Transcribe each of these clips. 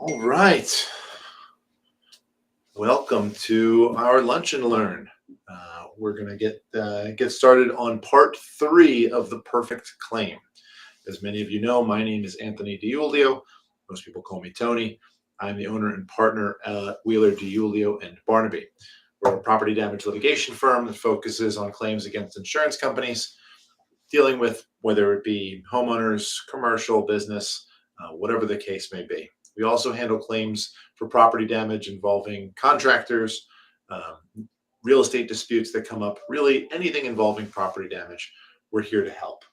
All right. Welcome to our lunch and learn. We're going to get started on part three of the perfect claim. As many of you know, my name is Anthony DiUlio. Most people call me Tony. I'm the owner and partner at Wheeler DiUlio and Barnaby. We're a property damage litigation firm that focuses on claims against insurance companies, dealing with whether it be homeowners, commercial, business, whatever the case may be. We also handle claims for property damage involving contractors, real estate disputes that come up, really anything involving property damage. We're here to help.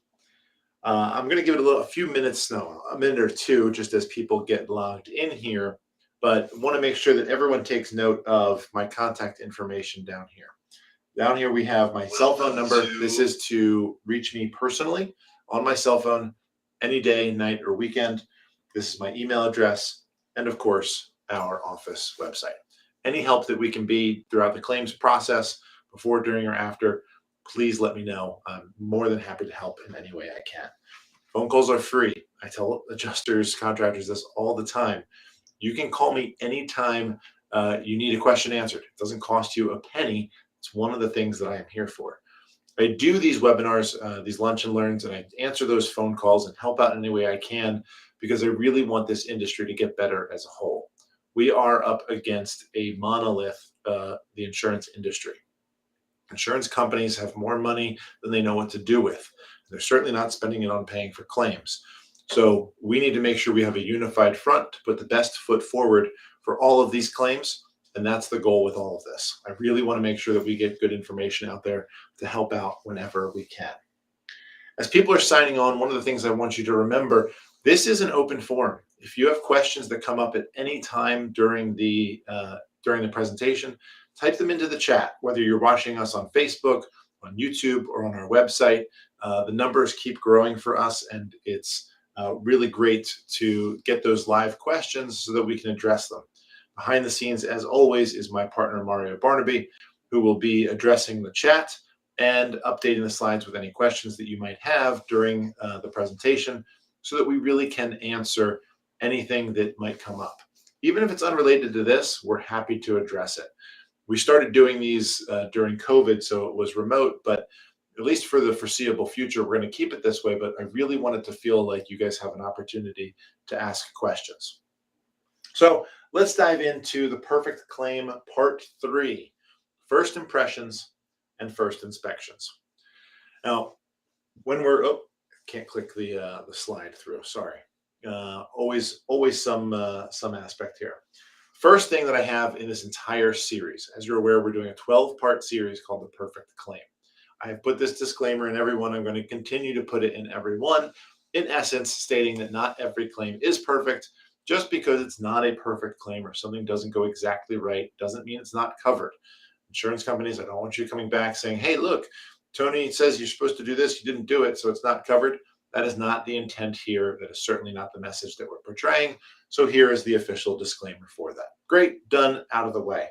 I'm going to give it a few minutes, no, a minute or two, just as people get logged in here, but want to make sure that everyone takes note of my contact information down here. Down here, we have my cell phone number. This is to reach me personally on my cell phone any day, night, or weekend. This is my email address, and of course, our office website. Any help that we can be throughout the claims process, before, during, or after, please let me know. I'm more than happy to help in any way I can. Phone calls are free. I tell adjusters, contractors this all the time. You can call me anytime you need a question answered. It doesn't cost you a penny. It's one of the things that I am here for. I do these webinars, these lunch and learns, and I answer those phone calls and help out in any way I can because I really want this industry to get better as a whole. We are up against a monolith, the insurance industry. Insurance companies have more money than they know what to do with. They're certainly not spending it on paying for claims. So we need to make sure we have a unified front to put the best foot forward for all of these claims. And that's the goal with all of this. I really want to make sure that we get good information out there to help out whenever we can. As people are signing on, one of the things I want you to remember, this is an open forum. If you have questions that come up at any time during the presentation, type them into the chat, whether you're watching us on Facebook, on YouTube, or on our website. The numbers keep growing for us, and it's really great to get those live questions so that we can address them. Behind the scenes, as always, is my partner, Mario Barnaby, who will be addressing the chat and updating the slides with any questions that you might have during the presentation so that we really can answer anything that might come up. Even if it's unrelated to this, we're happy to address it. We started doing these during COVID, so it was remote, but at least for the foreseeable future, we're going to keep it this way, but I really want it to feel like you guys have an opportunity to ask questions. So let's dive into the perfect claim part three, first impressions and first inspections. Now, when we're, can't click the slide through, sorry. Always some aspect here. First thing that I have in this entire series, as you're aware, we're doing a 12-part series called The Perfect Claim. I have put this disclaimer in every one. I'm going to continue to put it in every one, in essence, stating that not every claim is perfect. Just because it's not a perfect claim or something doesn't go exactly right doesn't mean it's not covered. Insurance companies, I don't want you coming back saying, hey, look, Tony says you're supposed to do this, you didn't do it, so it's not covered. That is not the intent here. That is certainly not the message that we're portraying. So here is the official disclaimer for that. Great, done, out of the way.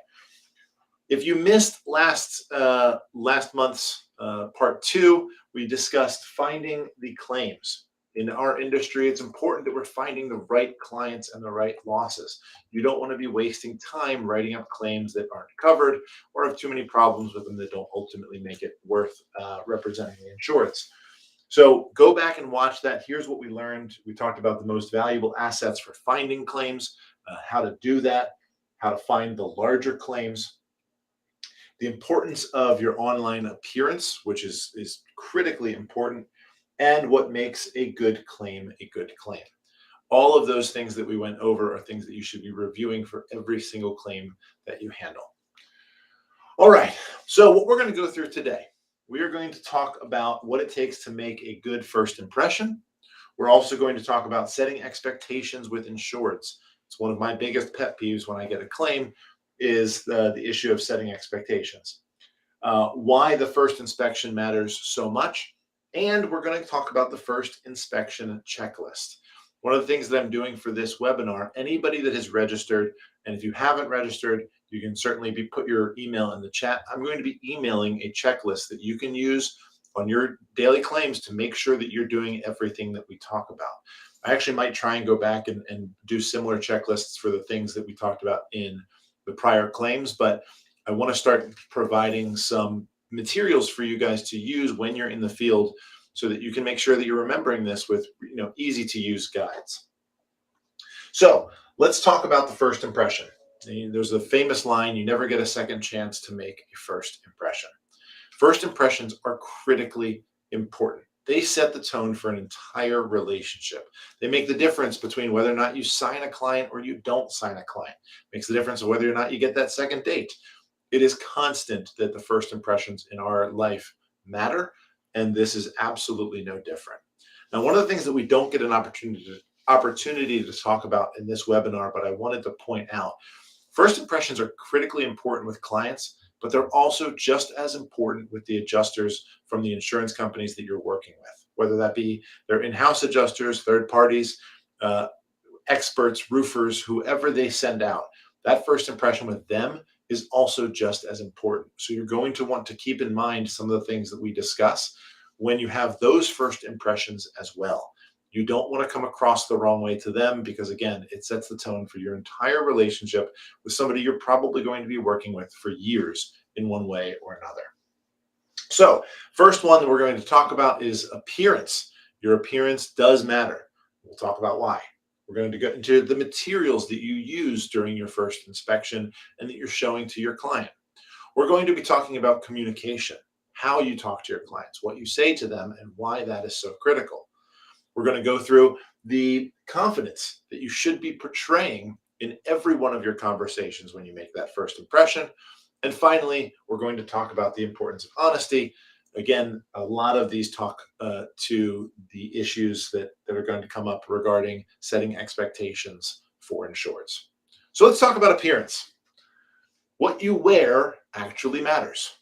If you missed last month's part two, we discussed finding the claims. In our industry, it's important that we're finding the right clients and the right losses. You don't want to be wasting time writing up claims that aren't covered or have too many problems with them that don't ultimately make it worth representing the insurance. So go back and watch that. Here's what we learned. We talked about the most valuable assets for finding claims, how to do that, how to find the larger claims, the importance of your online appearance, which is critically important, and what makes a good claim a good claim. All of those things that we went over are things that you should be reviewing for every single claim that you handle. All right, so what we're going to go through today, we are going to talk about what it takes to make a good first impression. We're also going to talk about setting expectations with insureds. It's one of my biggest pet peeves when I get a claim is the issue of setting expectations. Why the first inspection matters so much. And we're going to talk about the first inspection checklist. One of the things that I'm doing for this webinar, anybody that has registered, and if you haven't registered, you can certainly put your email in the chat. I'm going to be emailing a checklist that you can use on your daily claims to make sure that you're doing everything that we talk about. I actually might try and go back and do similar checklists for the things that we talked about in the prior claims, but I want to start providing some materials for you guys to use when you're in the field so that you can make sure that you're remembering this with easy to use guides. So let's talk about the first impression. There's a famous line, you never get a second chance to make a first impression. First impressions are critically important. They set the tone for an entire relationship. They make the difference between whether or not you sign a client or you don't sign a client. Makes the difference of whether or not you get that second date. It is constant that the first impressions in our life matter, and this is absolutely no different. Now, one of the things that we don't get an opportunity to talk about in this webinar, but I wanted to point out, first impressions are critically important with clients, but they're also just as important with the adjusters from the insurance companies that you're working with, whether that be their in-house adjusters, third parties, experts, roofers, whoever they send out. That first impression with them is also just as important. So you're going to want to keep in mind some of the things that we discuss when you have those first impressions as well. You don't want to come across the wrong way to them because, again, it sets the tone for your entire relationship with somebody you're probably going to be working with for years in one way or another. So, first one that we're going to talk about is appearance. Your appearance does matter. We'll talk about why. We're going to get into the materials that you use during your first inspection and that you're showing to your client. We're going to be talking about communication, how you talk to your clients, what you say to them, and why that is so critical. We're going to go through the confidence that you should be portraying in every one of your conversations when you make that first impression. And finally, we're going to talk about the importance of honesty. Again, a lot of these talk to the issues that are going to come up regarding setting expectations for insureds. So let's talk about appearance. What you wear actually matters.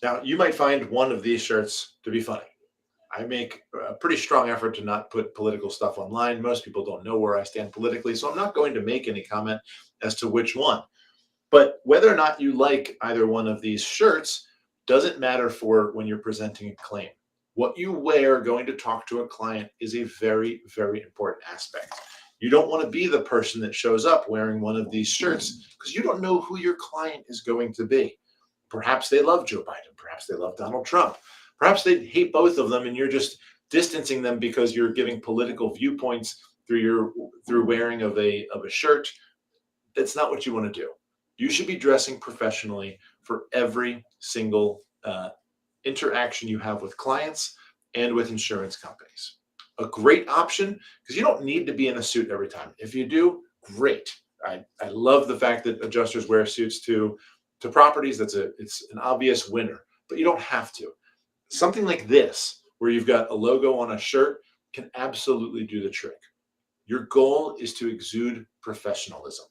Now, you might find one of these shirts to be funny. I make a pretty strong effort to not put political stuff online. Most people don't know where I stand politically, so I'm not going to make any comment as to which one. But whether or not you like either one of these shirts doesn't matter for when you're presenting a claim. What you wear going to talk to a client is a very, very important aspect. You don't want to be the person that shows up wearing one of these shirts because you don't know who your client is going to be. Perhaps they love Joe Biden. Perhaps they love Donald Trump. Perhaps they hate both of them and you're just distancing them because you're giving political viewpoints through wearing of a shirt. That's not what you want to do. You should be dressing professionally for every single interaction you have with clients and with insurance companies. A great option, because you don't need to be in a suit every time. If you do, great. I love the fact that adjusters wear suits to properties. It's an obvious winner, but you don't have to. Something like this, where you've got a logo on a shirt, can absolutely do the trick. Your goal is to exude professionalism.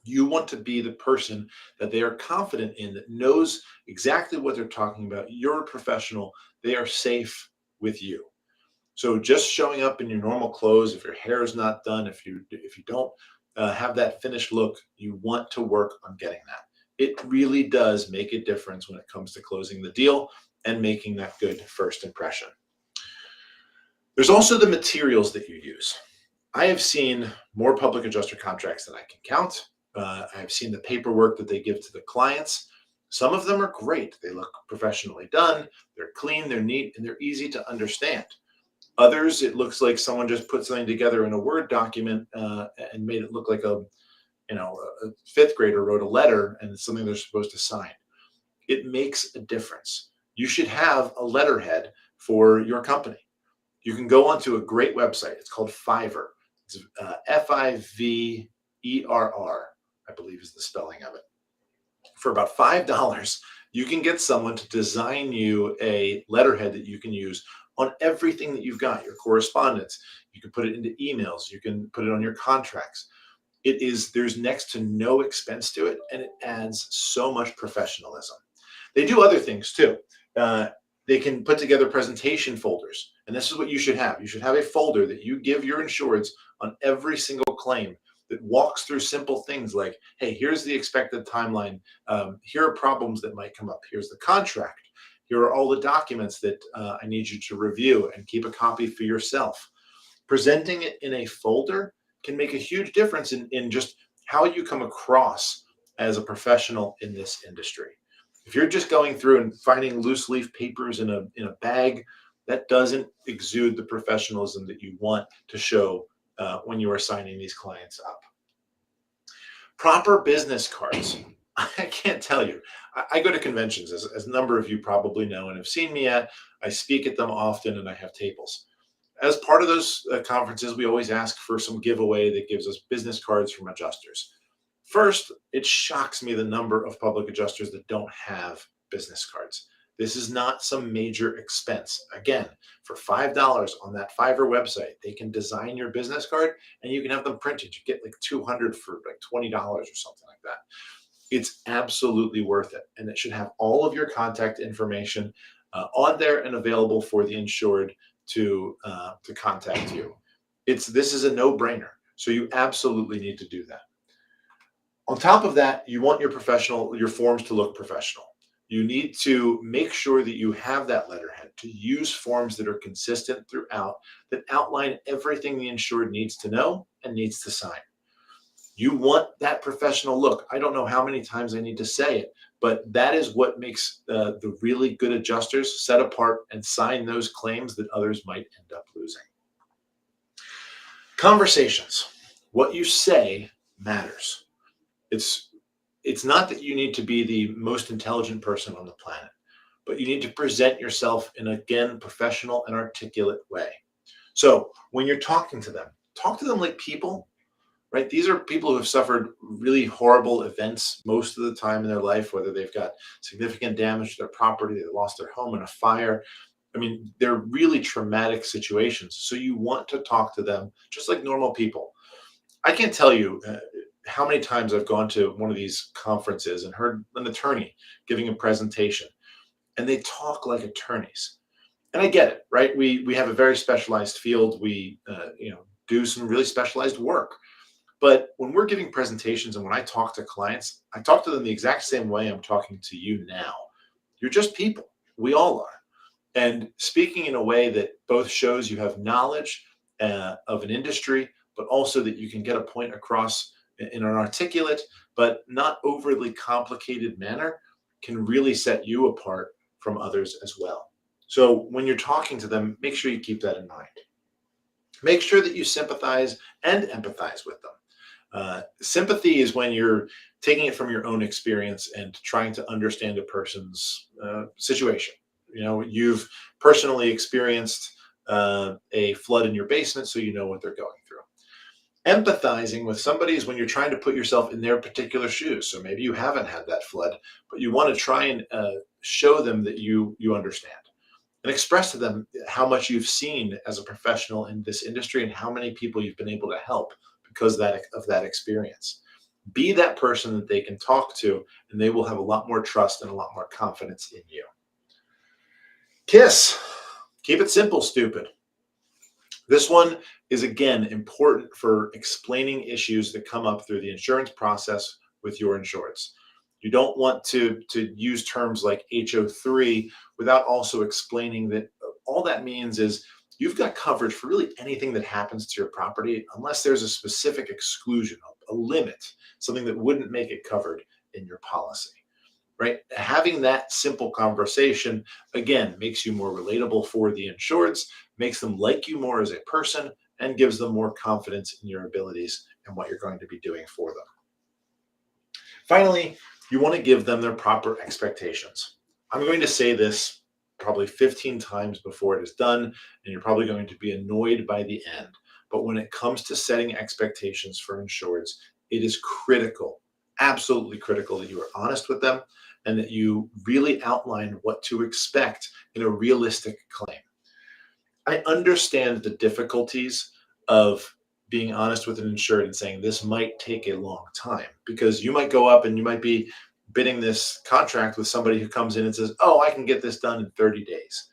You want to be the person that they are confident in, that knows exactly what they're talking about. You're a professional. They are safe with you. So just showing up in your normal clothes, if your hair is not done, if you don't have that finished look, you want to work on getting that. It really does make a difference when it comes to closing the deal and making that good first impression. There's also the materials that you use. I have seen more public adjuster contracts than I can count. I've seen the paperwork that they give to the clients. Some of them are great. They look professionally done. They're clean, they're neat, and they're easy to understand. Others, it looks like someone just put something together in a Word document and made it look like a fifth grader wrote a letter and it's something they're supposed to sign. It makes a difference. You should have a letterhead for your company. You can go onto a great website. It's called Fiverr. It's Fiverr, I believe is the spelling of it. For about $5, you can get someone to design you a letterhead that you can use on everything that you've got, your correspondence. You can put it into emails. You can put it on your contracts. There's next to no expense to it, and it adds so much professionalism. They do other things too. They can put together presentation folders, and this is what you should have. You should have a folder that you give your insureds on every single claim that walks through simple things like, hey, here's the expected timeline. Here are problems that might come up. Here's the contract. Here are all the documents that I need you to review and keep a copy for yourself. Presenting it in a folder can make a huge difference in just how you come across as a professional in this industry. If you're just going through and finding loose leaf papers in a bag, that doesn't exude the professionalism that you want to show when you are signing these clients up. Proper business cards. I can't tell you. I go to conventions, as a number of you probably know and have seen me at. I speak at them often and I have tables. As part of those conferences, we always ask for some giveaway that gives us business cards from adjusters. First, it shocks me the number of public adjusters that don't have business cards. This is not some major expense. Again, for $5 on that Fiverr website, they can design your business card and you can have them printed. You get like 200 for like $20 or something like that. It's absolutely worth it. And it should have all of your contact information on there and available for the insured to contact you. This is a no-brainer. So you absolutely need to do that. On top of that, you want your forms to look professional. You need to make sure that you have that letterhead, to use forms that are consistent throughout, that outline everything the insured needs to know and needs to sign. You want that professional look. I don't know how many times I need to say it, but that is what makes the really good adjusters set apart and sign those claims that others might end up losing. Conversations. What you say matters. It's not that you need to be the most intelligent person on the planet, but you need to present yourself in, again, professional and articulate way. So when you're talking to them, talk to them like people, right? These are people who have suffered really horrible events most of the time in their life, whether they've got significant damage to their property, they lost their home in a fire. I mean, they're really traumatic situations. So you want to talk to them just like normal people. I can't tell you how many times I've gone to one of these conferences and heard an attorney giving a presentation, and they talk like attorneys. And I get it, right? We have a very specialized field. We do some really specialized work. But when we're giving presentations and when I talk to clients, I talk to them the exact same way I'm talking to you now. You're just people. We all are. And speaking in a way that both shows you have knowledge of an industry, but also that you can get a point across in an articulate but not overly complicated manner can really set you apart from others as well. So when you're talking to them, make sure you keep that in mind. Make sure that you sympathize and empathize with them. Sympathy is when you're taking it from your own experience and trying to understand a person's situation. You've personally experienced a flood in your basement, so you know what they're going through. Empathizing with somebody is when you're trying to put yourself in their particular shoes. So maybe you haven't had that flood, but you want to try and show them that you understand and express to them how much you've seen as a professional in this industry and how many people you've been able to help because of that experience. Be that person that they can talk to, and they will have a lot more trust and a lot more confidence in you. KISS. Keep it simple, stupid. This one is, again, important for explaining issues that come up through the insurance process with your insureds. You don't want to use terms like HO3 without also explaining that all that means is you've got coverage for really anything that happens to your property unless there's a specific exclusion, a limit, something that wouldn't make it covered in your policy, right? Having that simple conversation, again, makes you more relatable for the insureds, makes them like you more as a person, and gives them more confidence in your abilities and what you're going to be doing for them. Finally, you want to give them their proper expectations. I'm going to say this probably 15 times before it is done, and you're probably going to be annoyed by the end. But when it comes to setting expectations for insureds, it is critical, absolutely critical, that you are honest with them and that you really outline what to expect in a realistic claim. I understand the difficulties of being honest with an insured and saying this might take a long time, because you might go up and you might be bidding this contract with somebody who comes in and says, oh, I can get this done in 30 days.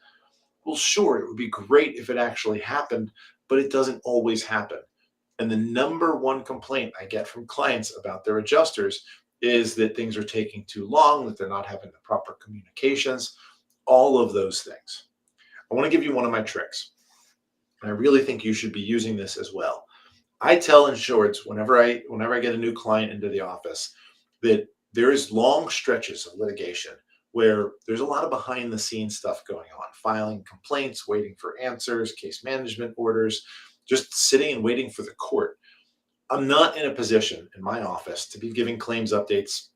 Well, sure, it would be great if it actually happened, but it doesn't always happen. And the number one complaint I get from clients about their adjusters is that things are taking too long, that they're not having the proper communications, all of those things. I want to give you one of my tricks. And I really think you should be using this as well. I tell insureds whenever I get a new client into the office that there is long stretches of litigation where there's a lot of behind the scenes stuff going on, filing complaints, waiting for answers, case management orders, just sitting and waiting for the court. I'm not in a position in my office to be giving claims updates,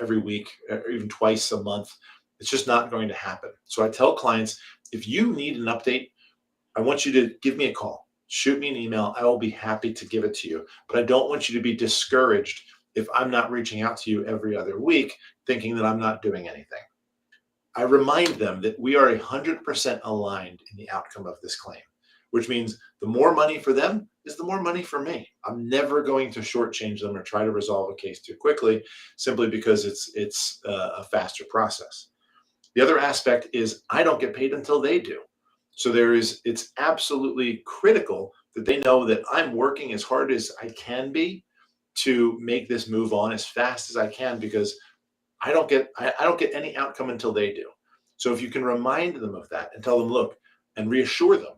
every week or even twice a month. It's just not going to happen. So I tell clients, if you need an update, I want you to give me a call, shoot me an email. I will be happy to give it to you. But I don't want you to be discouraged if I'm not reaching out to you every other week, thinking that I'm not doing anything. I remind them that we are 100% aligned in the outcome of this claim, which means the more money for them is the more money for me. I'm never going to shortchange them or try to resolve a case too quickly simply because it's a faster process. The other aspect is I don't get paid until they do. So it's absolutely critical that they know that I'm working as hard as I can be to make this move on as fast as I can because I don't get any outcome until they do. So if you can remind them of that and tell them, look, and reassure them,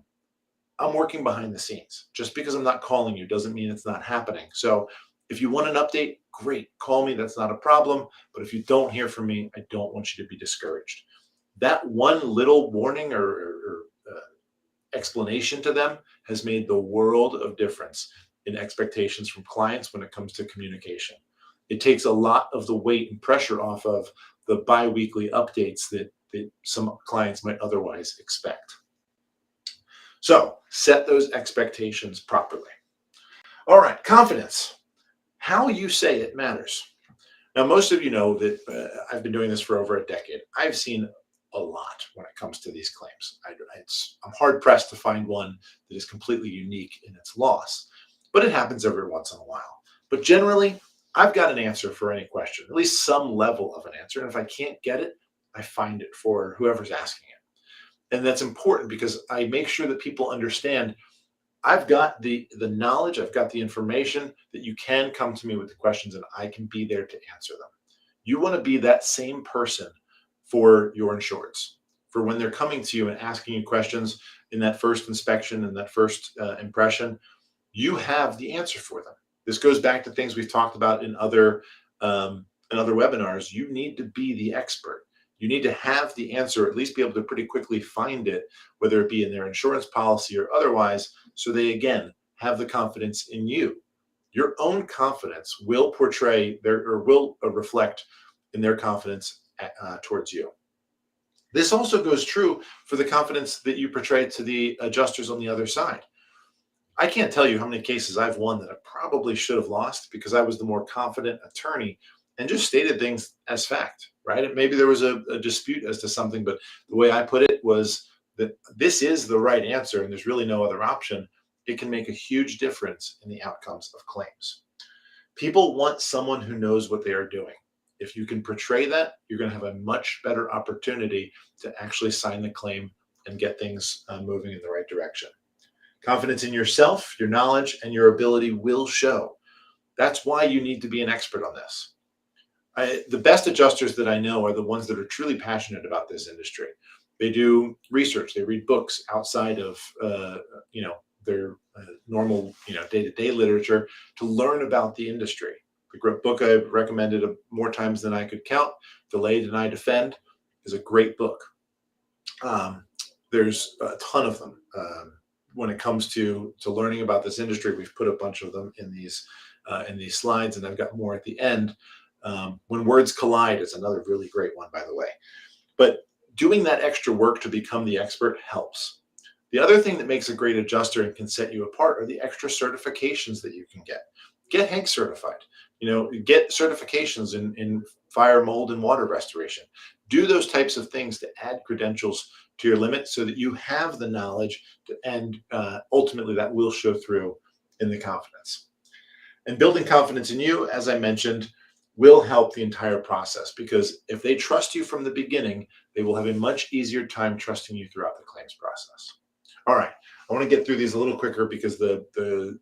I'm working behind the scenes. Just because I'm not calling you doesn't mean it's not happening. So if you want an update, great, call me. That's not a problem. But if you don't hear from me, I don't want you to be discouraged. That one little warning or explanation to them has made the world of difference in expectations from clients when it comes to communication. It takes a lot of the weight and pressure off of the biweekly updates that some clients might otherwise expect. So set those expectations properly. All right, confidence. How you say it matters. Now, most of you know that I've been doing this for over a decade. I've seen a lot when it comes to these claims. I'm hard pressed to find one that is completely unique in its loss, but it happens every once in a while. But generally, I've got an answer for any question, at least some level of an answer. And if I can't get it, I find it for whoever's asking it. And that's important because I make sure that people understand I've got the knowledge, I've got the information that you can come to me with the questions and I can be there to answer them. You want to be that same person for your insureds, for when they're coming to you and asking you questions in that first inspection and that first impression, you have the answer for them. This goes back to things we've talked about in other webinars. You need to be the expert. You need to have the answer, or at least be able to pretty quickly find it, whether it be in their insurance policy or otherwise, so they, again, have the confidence in you. Your own confidence will will reflect in their confidence towards you. This also goes true for the confidence that you portray to the adjusters on the other side. I can't tell you how many cases I've won that I probably should have lost because I was the more confident attorney and just stated things as fact, right? And maybe there was a dispute as to something, but the way I put it was that this is the right answer and there's really no other option. It can make a huge difference in the outcomes of claims. People want someone who knows what they are doing. If you can portray that, you're going to have a much better opportunity to actually sign the claim and get things moving in the right direction. Confidence in yourself, your knowledge, and your ability will show. That's why you need to be an expert on this. The best adjusters that I know are the ones that are truly passionate about this industry. They do research, they read books outside of their normal day-to-day literature to learn about the industry. The book I've recommended more times than I could count, Delay, Deny, Defend, is a great book. There's a ton of them. When it comes to learning about this industry, we've put a bunch of them in these slides, and I've got more at the end. When Words Collide is another really great one, by the way. But doing that extra work to become the expert helps. The other thing that makes a great adjuster and can set you apart are the extra certifications that you can get. Get Hank certified. Get certifications in fire, mold, and water restoration. Do those types of things to add credentials to your limit so that you have the knowledge and ultimately that will show through in the confidence. And building confidence in you, as I mentioned, will help the entire process because if they trust you from the beginning, they will have a much easier time trusting you throughout the claims process. All right, I want to get through these a little quicker because the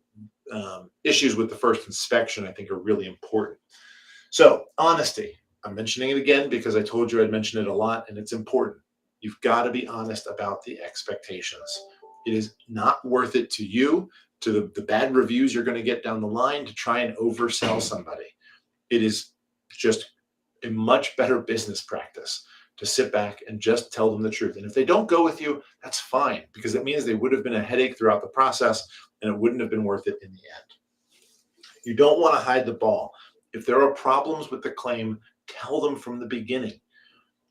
issues with the first inspection I think are really important. So honesty, I'm mentioning it again because I told you I'd mention it a lot and it's important. You've got to be honest about the expectations. It is not worth it to you, to the bad reviews you're going to get down the line, to try and oversell somebody. It is just a much better business practice to sit back and just tell them the truth. And if they don't go with you, that's fine, because it means they would have been a headache throughout the process and it wouldn't have been worth it in the end. You don't want to hide the ball. If there are problems with the claim, tell them from the beginning,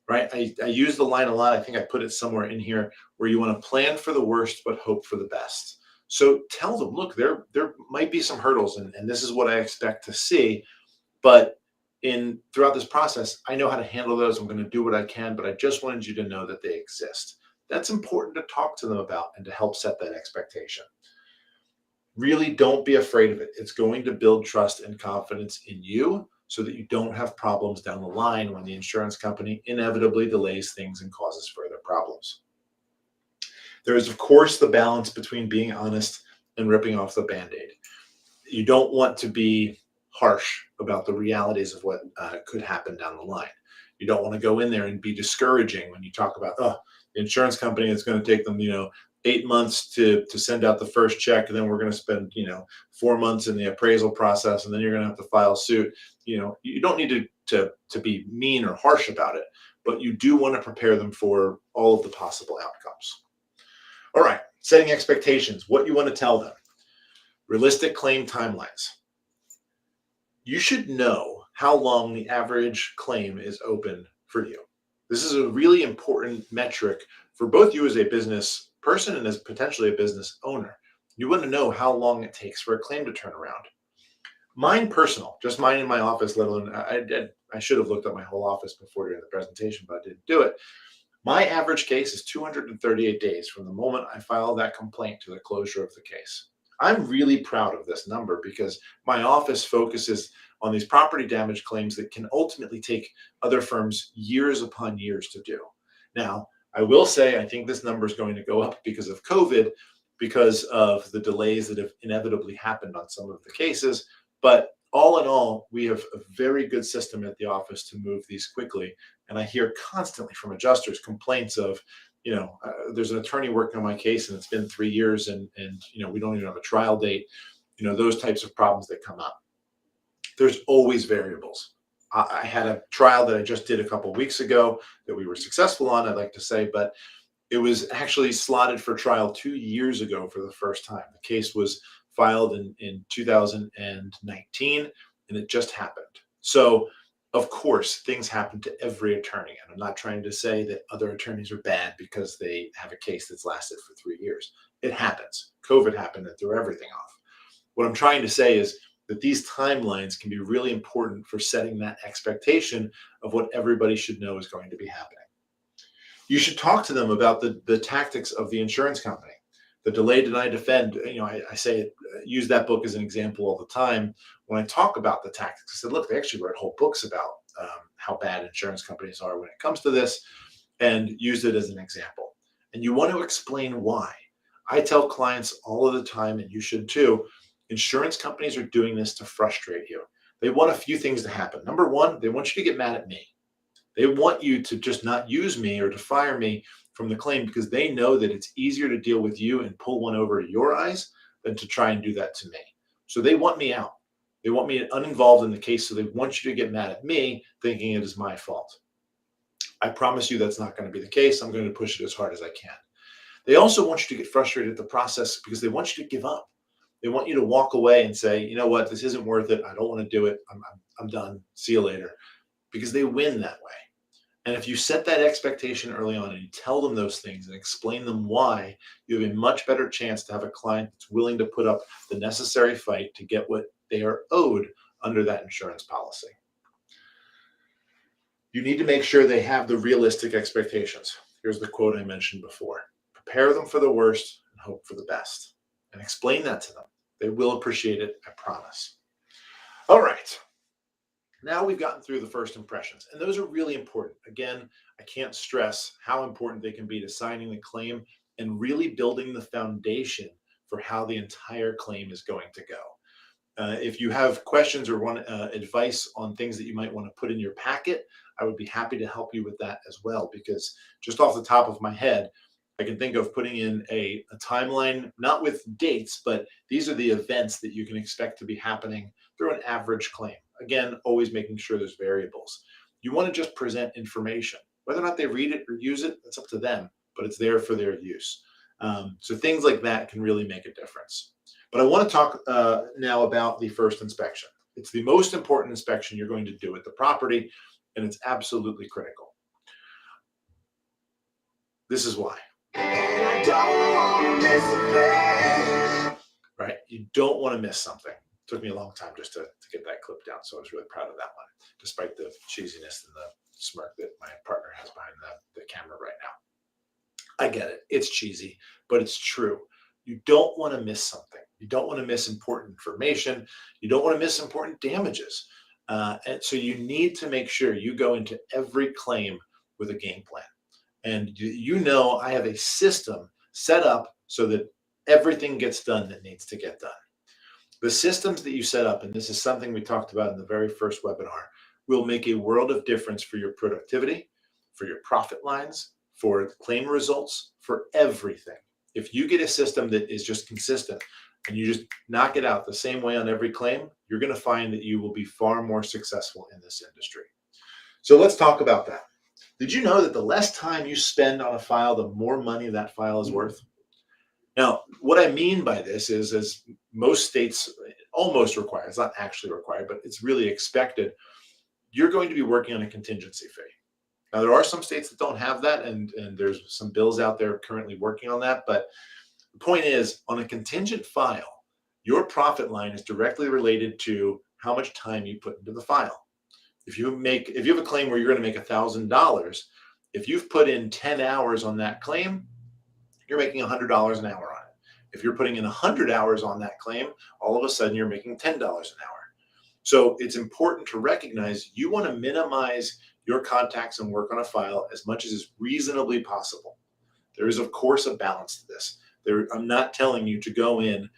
right? I use the line a lot. I think I put it somewhere in here, where you want to plan for the worst, but hope for the best. So tell them, look, there might be some hurdles, and this is what I expect to see. But throughout this process, I know how to handle those. I'm going to do what I can, but I just wanted you to know that they exist. That's important to talk to them about and to help set that expectation. Really don't be afraid of it. It's going to build trust and confidence in you so that you don't have problems down the line when the insurance company inevitably delays things and causes further problems. There is, of course, the balance between being honest and ripping off the Band-Aid. You don't want to be harsh about the realities of what could happen down the line. You don't want to go in there and be discouraging when you talk about, oh, the insurance company is going to take them, 8 months to send out the first check, and then we're going to spend 4 months in the appraisal process, and then you're going to have to file suit. You don't need to be mean or harsh about it, but you do want to prepare them for all of the possible outcomes. All right, setting expectations, what you want to tell them. Realistic claim timelines. You should know how long the average claim is open for you. This is a really important metric for both you as a business person and as potentially a business owner. You want to know how long it takes for a claim to turn around. Mine personal, just mine in my office, let alone, I should have looked at my whole office before doing the presentation, but I didn't do it. My average case is 238 days from the moment I file that complaint to the closure of the case. I'm really proud of this number because my office focuses on these property damage claims that can ultimately take other firms years upon years to do. Now, I will say I think this number is going to go up because of COVID, because of the delays that have inevitably happened on some of the cases. But all in all, we have a very good system at the office to move these quickly. And I hear constantly from adjusters complaints of, there's an attorney working on my case and it's been 3 years and we don't even have a trial date, those types of problems that come up. There's always variables. I had a trial that I just did a couple of weeks ago that we were successful on, I'd like to say, but it was actually slotted for trial 2 years ago for the first time. The case was filed in 2019 and it just happened. So of course, things happen to every attorney. And I'm not trying to say that other attorneys are bad because they have a case that's lasted for 3 years. It happens. COVID happened and threw everything off. What I'm trying to say is that these timelines can be really important for setting that expectation of what everybody should know is going to be happening. You should talk to them about the tactics of the insurance company. The delay, deny, defend, I say it, use that book as an example all the time. When I talk about the tactics, I said, look, they actually wrote whole books about how bad insurance companies are when it comes to this, and use it as an example. And you want to explain why. I tell clients all of the time, and you should too, insurance companies are doing this to frustrate you. They want a few things to happen. Number one, they want you to get mad at me. They want you to just not use me or to fire me from the claim because they know that it's easier to deal with you and pull one over your eyes than to try and do that to me. So they want me out. They want me uninvolved in the case, so they want you to get mad at me thinking it is my fault. I promise you that's not going to be the case. I'm going to push it as hard as I can. They also want you to get frustrated at the process because they want you to give up. They want you to walk away and say, you know what, this isn't worth it. I don't want to do it. I'm done. See you later. Because they win that way. And if you set that expectation early on and you tell them those things and explain them why, you have a much better chance to have a client that's willing to put up the necessary fight to get what they are owed under that insurance policy. You need to make sure they have the realistic expectations. Here's the quote I mentioned before. Prepare them for the worst and hope for the best. And explain that to them. They will appreciate it, I promise. All right. Now we've gotten through the first impressions, and those are really important. Again, I can't stress how important they can be to signing the claim and really building the foundation for how the entire claim is going to go. If you have questions or want advice on things that you might want to put in your packet, I would be happy to help you with that as well, because just off the top of my head, I can think of putting in a timeline, not with dates, but these are the events that you can expect to be happening through an average claim. Again, always making sure there's variables. You want to just present information. Whether or not they read it or use it, that's up to them, but it's there for their use. So things like that can really make a difference. But I want to talk now about the first inspection. It's the most important inspection you're going to do at the property, and it's absolutely critical. This is why. Right? You don't want to miss something. It took me a long time just to get that clip down, so I was really proud of that one, despite the cheesiness and the smirk that my partner has behind the camera right now. I get it. It's cheesy, but it's true. You don't want to miss something. You don't want to miss important information. You don't want to miss important damages. And so you need to make sure you go into every claim with a game plan. And I have a system set up so that everything gets done that needs to get done. The systems that you set up, and this is something we talked about in the very first webinar, will make a world of difference for your productivity, for your profit lines, for claim results, for everything. If you get a system that is just consistent and you just knock it out the same way on every claim, you're going to find that you will be far more successful in this industry. So let's talk about that. Did you know that the less time you spend on a file, the more money that file is worth? Now, what I mean by this is, as most states almost require, it's not actually required, but it's really expected, you're going to be working on a contingency fee. Now, there are some states that don't have that, and there's some bills out there currently working on that. But the point is, on a contingent file, your profit line is directly related to how much time you put into the file. If you have a claim where you're going to make $1,000, if you've put in 10 hours on that claim, you're making $100 an hour on it. If you're putting in 100 hours on that claim, all of a sudden you're making $10 an hour. So it's important to recognize you want to minimize your contacts and work on a file as much as is reasonably possible. There is, of course, a balance to this. I'm not telling you to go in,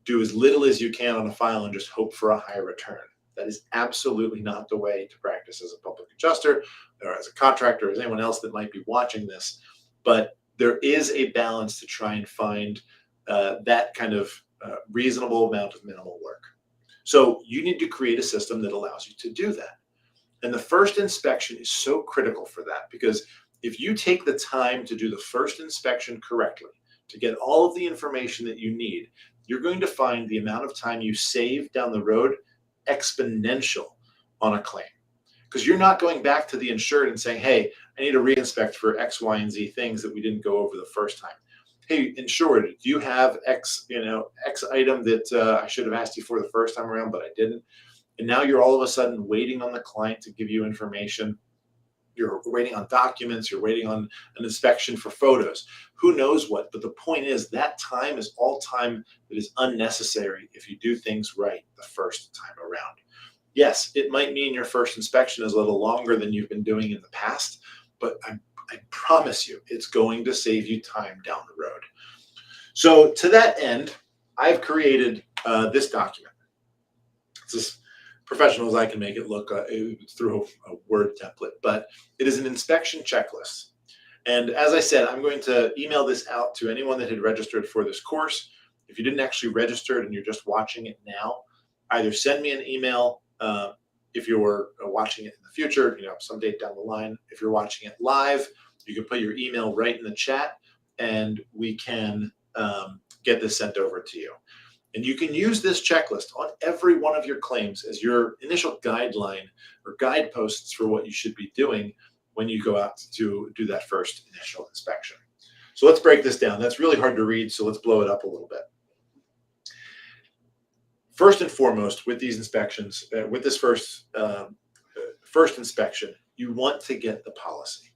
do as little as you can on a file and just hope for a high return. That is absolutely not the way to practice as a public adjuster or as a contractor or as anyone else that might be watching this. But there is a balance to try and find that kind of reasonable amount of minimal work. So you need to create a system that allows you to do that. And the first inspection is so critical for that, because if you take the time to do the first inspection correctly, to get all of the information that you need, you're going to find the amount of time you save down the road exponential on a claim. Because you're not going back to the insured and saying, hey, I need to reinspect for X, Y, and Z things that we didn't go over the first time. Hey, insured, do you have X item that I should have asked you for the first time around, but I didn't? And now you're all of a sudden waiting on the client to give you information. You're waiting on documents. You're waiting on an inspection for photos. Who knows what? But the point is that time is all time that is unnecessary if you do things right the first time around. Yes, it might mean your first inspection is a little longer than you've been doing in the past, but I promise you it's going to save you time down the road. So to that end, I've created this document. It's as professional as I can make it look through a Word template, but it is an inspection checklist. And as I said, I'm going to email this out to anyone that had registered for this course. If you didn't actually register and you're just watching it now, either send me an email if you're watching it in the future, some date down the line. If you're watching it live, you can put your email right in the chat and we can get this sent over to you. And you can use this checklist on every one of your claims as your initial guideline or guideposts for what you should be doing when you go out to do that first initial inspection. So let's break this down. That's really hard to read, so let's blow it up a little bit. First and foremost, with these inspections, with this first inspection, you want to get the policy.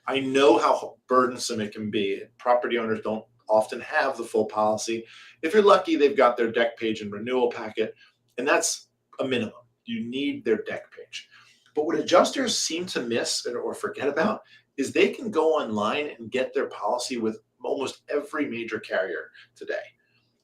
I know how burdensome it can be. Property owners don't often have the full policy. If you're lucky, they've got their deck page and renewal packet, and that's a minimum. You need their deck page. But what adjusters seem to miss or forget about is they can go online and get their policy with almost every major carrier today.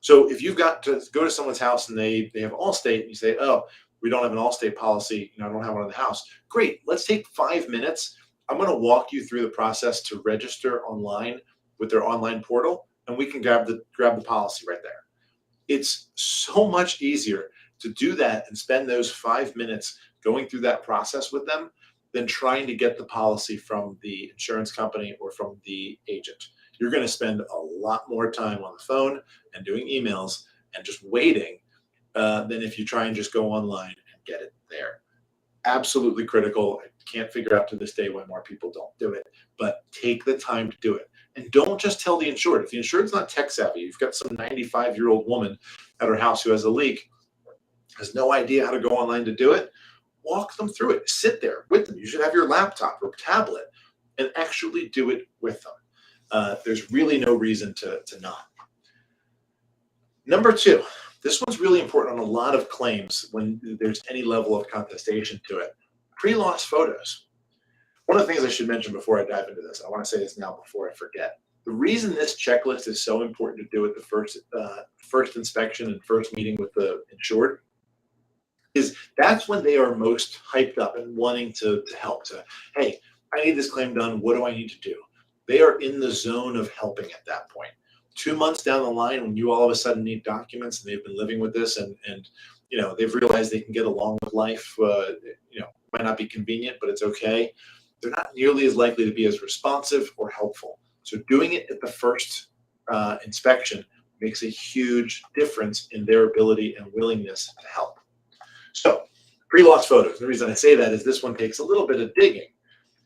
So if you've got to go to someone's house and they have Allstate, and you say, oh, we don't have an Allstate policy, I don't have one in the house. Great, let's take 5 minutes. I'm going to walk you through the process to register online with their online portal, and we can grab the policy right there. It's so much easier to do that and spend those 5 minutes going through that process with them than trying to get the policy from the insurance company or from the agent. You're going to spend a lot more time on the phone and doing emails and just waiting than if you try and just go online and get it there. Absolutely critical. I can't figure out to this day why more people don't do it, but take the time to do it. And don't just tell the insured. If the insured's not tech savvy, you've got some 95-year-old woman at her house who has a leak, has no idea how to go online to do it, walk them through it. Sit there with them. You should have your laptop or tablet and actually do it with them. There's really no reason to not. Number two, this one's really important on a lot of claims when there's any level of contestation to it. Pre-loss photos. One of the things I should mention before I dive into this, I want to say this now before I forget. The reason this checklist is so important to do at the first inspection and first meeting with the insured is that's when they are most hyped up and wanting to help. Hey, I need this claim done. What do I need to do? They are in the zone of helping at that point. 2 months down the line, when you all of a sudden need documents and they've been living with this and they've realized they can get along with life, might not be convenient, but it's okay. They're not nearly as likely to be as responsive or helpful. So doing it at the first inspection makes a huge difference in their ability and willingness to help. So pre-loss photos. The reason I say that is this one takes a little bit of digging.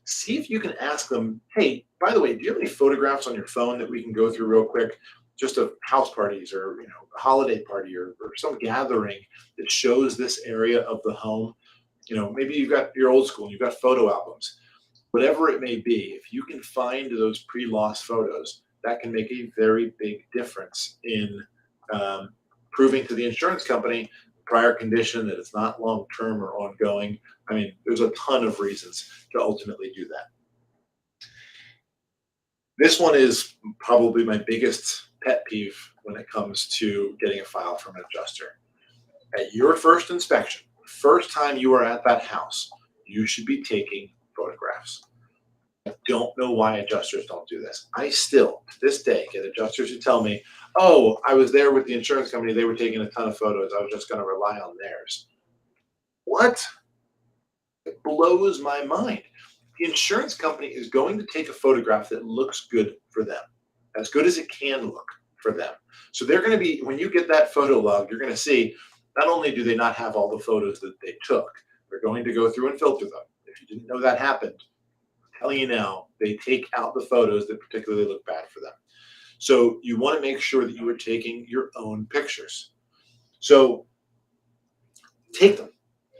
See if you can ask them, hey, by the way, do you have any photographs on your phone that we can go through real quick? Just of house parties or a holiday party or some gathering that shows this area of the home. Maybe you've got your old school and you've got photo albums. Whatever it may be, if you can find those pre-loss photos, that can make a very big difference in proving to the insurance company prior condition that it's not long-term or ongoing. I mean, there's a ton of reasons to ultimately do that. This one is probably my biggest pet peeve when it comes to getting a file from an adjuster. At your first inspection, first time you are at that house, you should be taking photographs. I don't know why adjusters don't do this. I still, to this day, get adjusters who tell me, oh, I was there with the insurance company. They were taking a ton of photos. I was just going to rely on theirs. What? It blows my mind. The insurance company is going to take a photograph that looks good for them, as good as it can look for them. So they're going to be, when you get that photo log, you're going to see not only do they not have all the photos that they took, they're going to go through and filter them. If you didn't know that happened, I'm telling you now, they take out the photos that particularly look bad for them. So you want to make sure that you are taking your own pictures. So take them.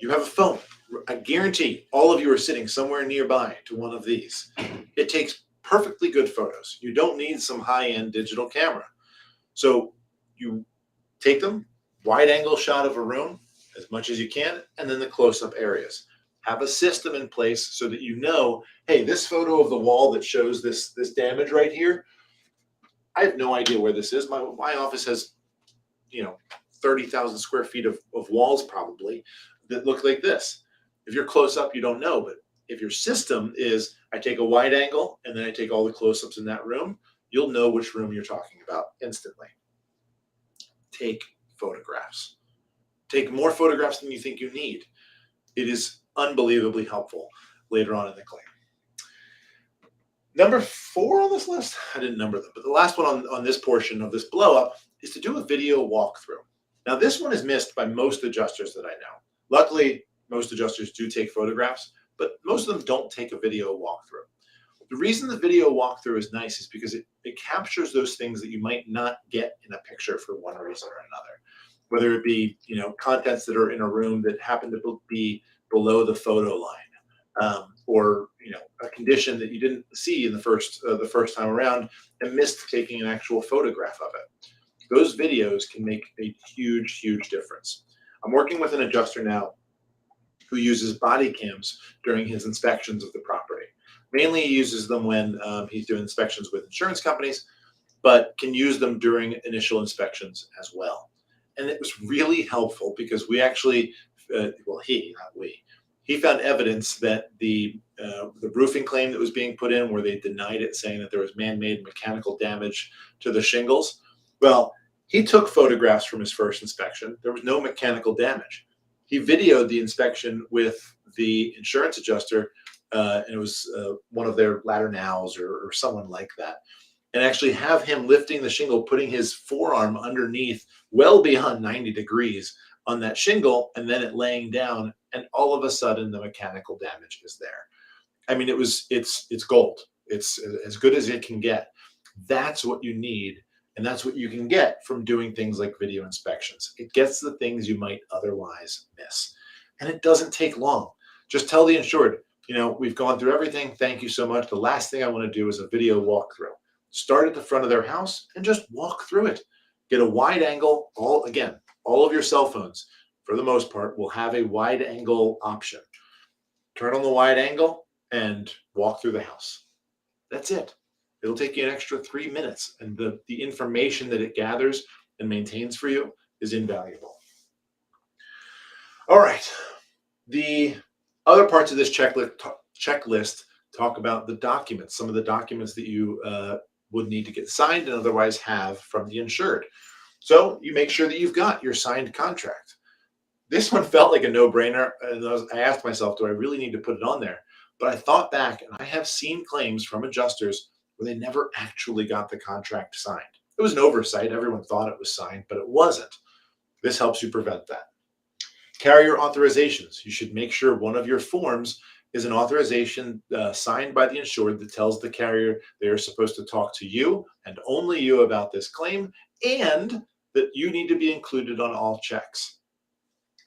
You have a phone. I guarantee all of you are sitting somewhere nearby to one of these. It takes perfectly good photos. You don't need some high-end digital camera. So you take them, wide angle shot of a room as much as you can, and then the close-up areas. Have a system in place so that you know, hey, this photo of the wall that shows this damage right here, I have no idea where this is. My office has, 30,000 square feet of walls probably that look like this. If you're close up, you don't know. But if your system is, I take a wide angle and then I take all the close-ups in that room, you'll know which room you're talking about instantly. Take photographs. Take more photographs than you think you need. It is unbelievably helpful later on in the claim. Number 4 on this list, I didn't number them, but the last one on this portion of this blow up is to do a video walkthrough. Now, this one is missed by most adjusters that I know. Luckily, most adjusters do take photographs, but most of them don't take a video walkthrough. The reason the video walkthrough is nice is because it captures those things that you might not get in a picture for one reason or another. Whether it be, contents that are in a room that happen to be below the photo line, or a condition that you didn't see in the first time around and missed taking an actual photograph of it. Those videos can make a huge, huge difference. I'm working with an adjuster now who uses body cams during his inspections of the property. Mainly he uses them when he's doing inspections with insurance companies, but can use them during initial inspections as well. And it was really helpful because we actually, he he found evidence that the roofing claim that was being put in, where they denied it, saying that there was man-made mechanical damage to the shingles. Well, he took photographs from his first inspection. There was no mechanical damage. He videoed the inspection with the insurance adjuster, and it was one of their ladder nows or someone like that, and actually have him lifting the shingle, putting his forearm underneath well beyond 90 degrees on that shingle, and then it laying down, and all of a sudden the mechanical damage is there. I mean, it's gold. It's as good as it can get. That's what you need, and that's what you can get from doing things like video inspections. It gets the things you might otherwise miss, and it doesn't take long. Just tell the insured, we've gone through everything. Thank you so much. The last thing I want to do is a video walkthrough. Start at the front of their house and just walk through it. Get a wide angle. All of your cell phones, for the most part, will have a wide angle option. Turn on the wide angle and walk through the house. That's it. It'll take you an extra 3 minutes, and the information that it gathers and maintains for you is invaluable. All right. The other parts of this checklist talk about the documents, some of the documents that you would need to get signed and otherwise have from the insured. So you make sure that you've got your signed contract. This one felt like a no-brainer, and I asked myself, do I really need to put it on there? But I thought back, and I have seen claims from adjusters where they never actually got the contract signed. It was an oversight. Everyone thought it was signed, but it wasn't. This helps you prevent that. Carrier authorizations. You should make sure one of your forms is an authorization signed by the insured that tells the carrier they are supposed to talk to you and only you about this claim, and that you need to be included on all checks.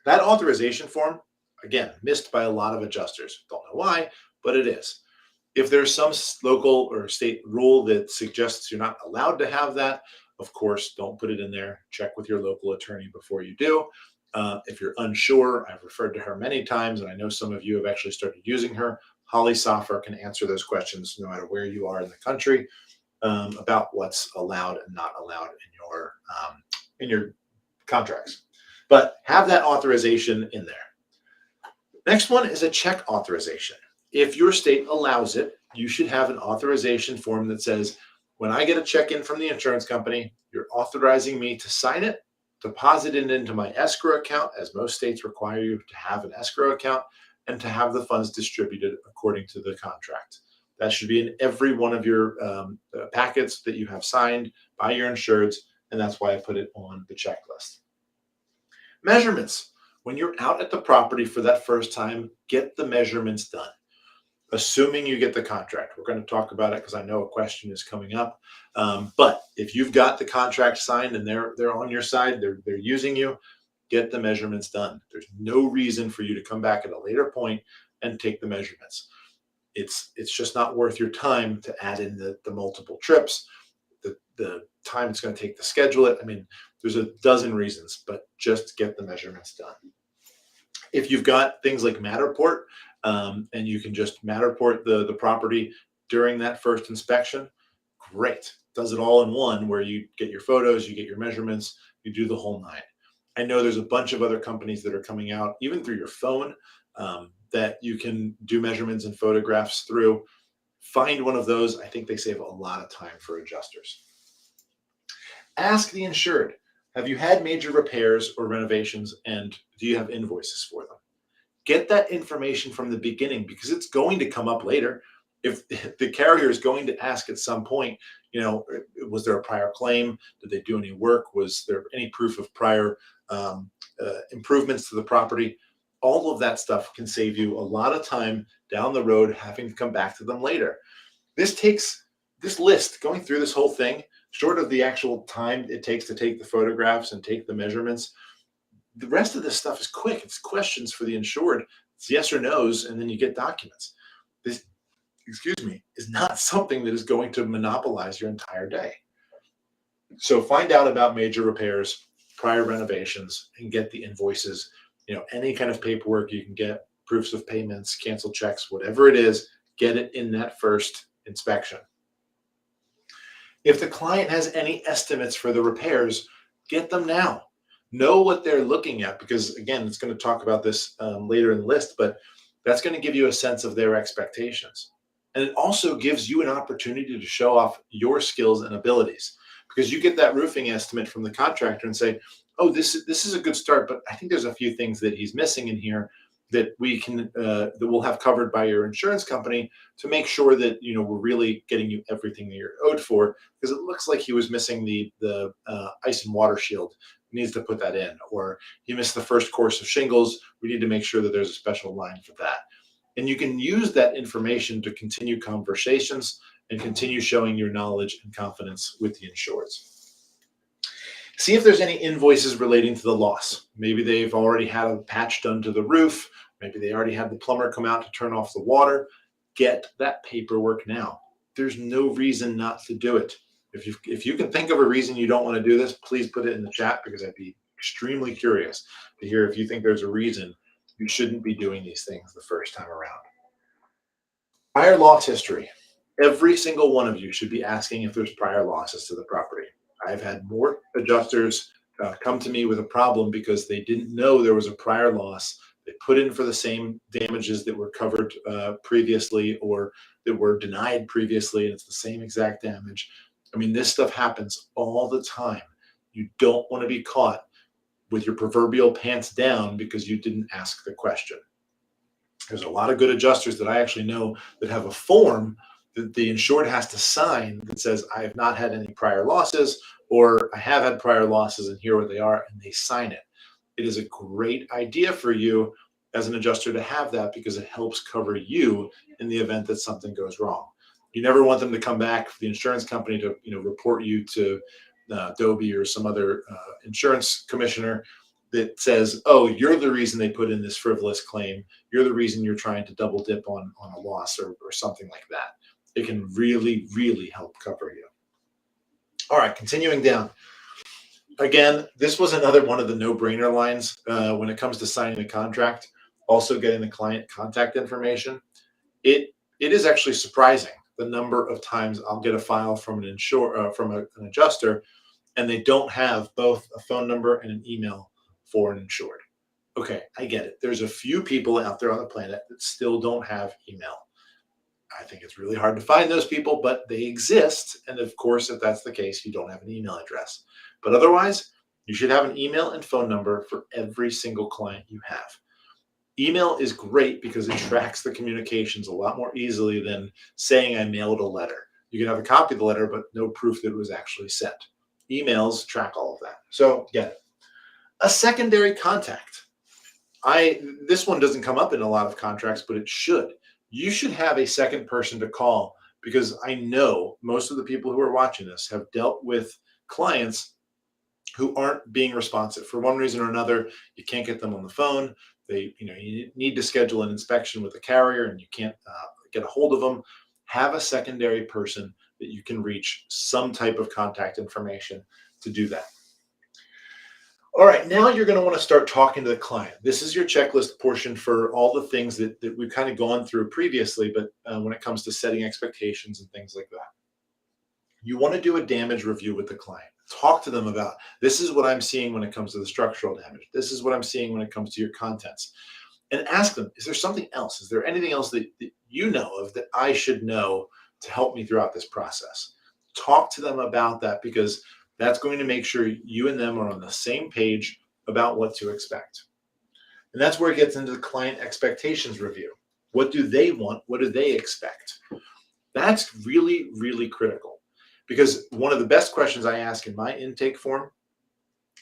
That authorization form, again, missed by a lot of adjusters. Don't know why, but it is. If there's some local or state rule that suggests you're not allowed to have that, of course, don't put it in there. Check with your local attorney before you do. If you're unsure, I've referred to her many times, and I know some of you have actually started using her. Holly Soffer can answer those questions no matter where you are in the country about what's allowed and not allowed in your contracts. But have that authorization in there. Next one is a check authorization. If your state allows it, you should have an authorization form that says, when I get a check in from the insurance company, you're authorizing me to sign it, deposit it into my escrow account, as most states require you to have an escrow account, and to have the funds distributed according to the contract. That should be in every one of your packets that you have signed by your insureds, and that's why I put it on the checklist. Measurements. When you're out at the property for that first time, get the measurements done. Assuming you get the contract. We're going to talk about it because I know a question is coming up. But if you've got the contract signed and they're on your side, they're using you, get the measurements done. There's no reason for you to come back at a later point and take the measurements. It's just not worth your time to add in the multiple trips, the time it's going to take to schedule it. I mean, there's a dozen reasons, but just get the measurements done. If you've got things like Matterport, and you can just Matterport the property during that first inspection, great. Does it all in one, where you get your photos, you get your measurements, you do the whole nine. I know there's a bunch of other companies that are coming out, even through your phone, that you can do measurements and photographs through. Find one of those. I think they save a lot of time for adjusters. Ask the insured, have you had major repairs or renovations, and do you have invoices for them? Get that information from the beginning, because it's going to come up later. If the carrier is going to ask at some point, was there a prior claim? Did they do any work? Was there any proof of prior improvements to the property? All of that stuff can save you a lot of time down the road having to come back to them later. This list, going through this whole thing, short of the actual time it takes to take the photographs and take the measurements, the rest of this stuff is quick. It's questions for the insured. It's yes or no's, and then you get documents. This, is not something that is going to monopolize your entire day. So find out about major repairs, prior renovations, and get the invoices. Any kind of paperwork you can get, proofs of payments, canceled checks, whatever it is, get it in that first inspection. If the client has any estimates for the repairs, get them now. Know what they're looking at, because again, it's going to talk about this later in the list, but That's going to give you a sense of their expectations. And it also gives you an opportunity to show off your skills and abilities, because you get that roofing estimate from the contractor and say, oh, this is a good start, but I think there's a few things that he's missing in here that that we'll have covered by your insurance company to make sure that we're really getting you everything that you're owed for, because it looks like he was missing the ice and water shield. He needs to put that in, or he missed the first course of shingles. We need to make sure that there's a special line for that. And you can use that information to continue conversations and continue showing your knowledge and confidence with the insureds. See if there's any invoices relating to the loss. Maybe they've already had a patch done to the roof. Maybe they already had the plumber come out to turn off the water. Get that paperwork now. There's no reason not to do it. If you can think of a reason you don't want to do this, please put it in the chat, because I'd be extremely curious to hear if you think there's a reason you shouldn't be doing these things the first time around. Prior loss history. Every single one of you should be asking if there's prior losses to the property. I've had more adjusters come to me with a problem because they didn't know there was a prior loss. They put in for the same damages that were covered previously, or that were denied previously, and it's the same exact damage. I mean, this stuff happens all the time. You don't want to be caught with your proverbial pants down because you didn't ask the question. There's a lot of good adjusters that I actually know that have a form that the insured has to sign that says, I have not had any prior losses, or I have had prior losses and here what they are, and they sign it. It is a great idea for you as an adjuster to have that, because it helps cover you in the event that something goes wrong. You never want them to come back, the insurance company, to report you to Dobie or some other insurance commissioner that says, oh, you're the reason they put in this frivolous claim. You're the reason you're trying to double dip on a loss, or something like that. It can really, really help cover you. All right, continuing down. Again, this was another one of the no-brainer lines when it comes to signing the contract, also getting the client contact information. It is actually surprising the number of times I'll get a file from an adjuster, and they don't have both a phone number and an email for an insured. Okay, I get it. There's a few people out there on the planet that still don't have email. I think it's really hard to find those people, but they exist. And of course, if that's the case, you don't have an email address. But otherwise, you should have an email and phone number for every single client you have. Email is great because it tracks the communications a lot more easily than saying I mailed a letter. You can have a copy of the letter, but no proof that it was actually sent. Emails track all of that. So get it. A secondary contact. This one doesn't come up in a lot of contracts, but it should. You should have a second person to call, because I know most of the people who are watching this have dealt with clients who aren't being responsive for one reason or another. You can't get them on the phone. You need to schedule an inspection with the carrier, and you can't get a hold of them. Have a secondary person that you can reach, some type of contact information to do that. All right, now you're going to want to start talking to the client. This is your checklist portion for all the things that we've kind of gone through previously, but when it comes to setting expectations and things like that. You want to do a damage review with the client. Talk to them about, this is what I'm seeing when it comes to the structural damage. This is what I'm seeing when it comes to your contents. And ask them, is there something else? Is there anything else that you know of that I should know to help me throughout this process? Talk to them about that, because that's going to make sure you and them are on the same page about what to expect. And that's where it gets into the client expectations review. What do they want? What do they expect? That's really, really critical, because one of the best questions I ask in my intake form